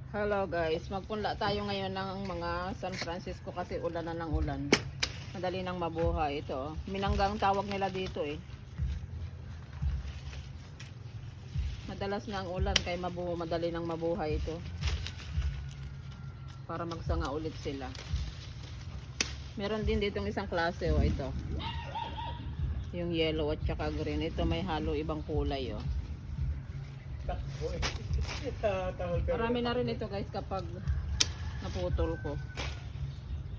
Hello guys, magpunla tayo ngayon ng mga San Francisco kasi ulan na ng ulan. Madali nang mabuhay ito. Minanggang tawag nila dito eh. Madalas na ang ulan kaya madali nang mabuhay ito. Para magsanga ulit sila. Meron din dito isang klase oh, ito. Yung yellow at saka green. Ito may halo ibang kulay oh. Marami na rin ito guys kapag naputol ko.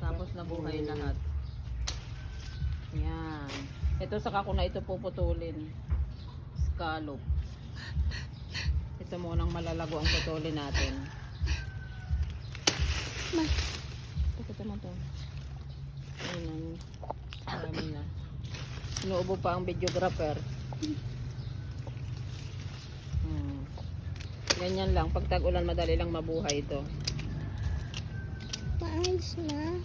Tapos nabuhay lahat. Yan. Ito saka ko na ito puputulin. Scallop. Ito munang malalago ang putulin natin. Ito mo to. Ayun. Marami na. Inuubo pa ang videographer. Ganyan lang. Pag tag-ulan, madali lang mabuhay ito. Maayos na.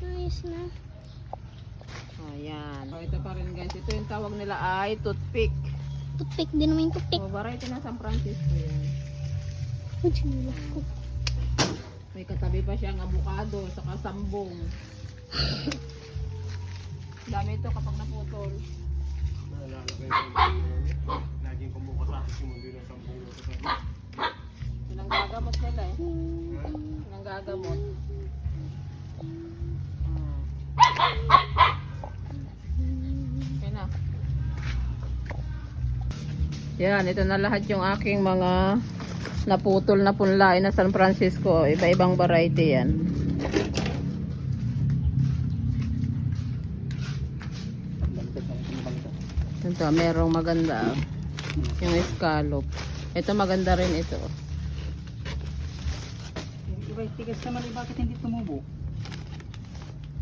Maayos na. Ayan. O, ito pa rin guys. Ito yung tawag nila ay toothpick. Toothpick din naman yung toothpick. O, variety na San Francisco yan. May katabi pa siyang avocado, saka sambong. Dami ito kapag naputol. Laging kumuha sa akin yung mundo ng sambong. Pinanggagamot nila eh. Pinanggagamot. Okay na. Yan, ito na lahat yung aking mga naputol na punlain na San Francisco. Iba-ibang variety yan. Ito, merong maganda. Yung scallop. Ito maganda rin ito. Tigas naman eh, bakit hindi tumubo?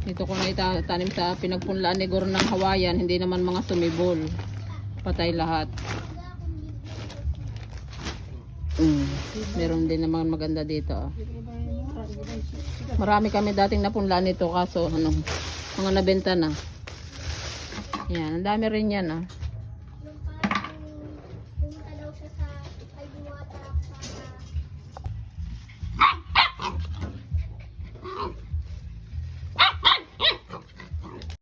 Ito ko na itanim sa pinagpunlaan ni Gor ng Hawaiian. Hindi naman mga sumibol. Patay lahat. Meron din naman maganda dito. Marami kami dating napunlaan nito kaso mga nabenta na. Yan, ang dami rin yan ah.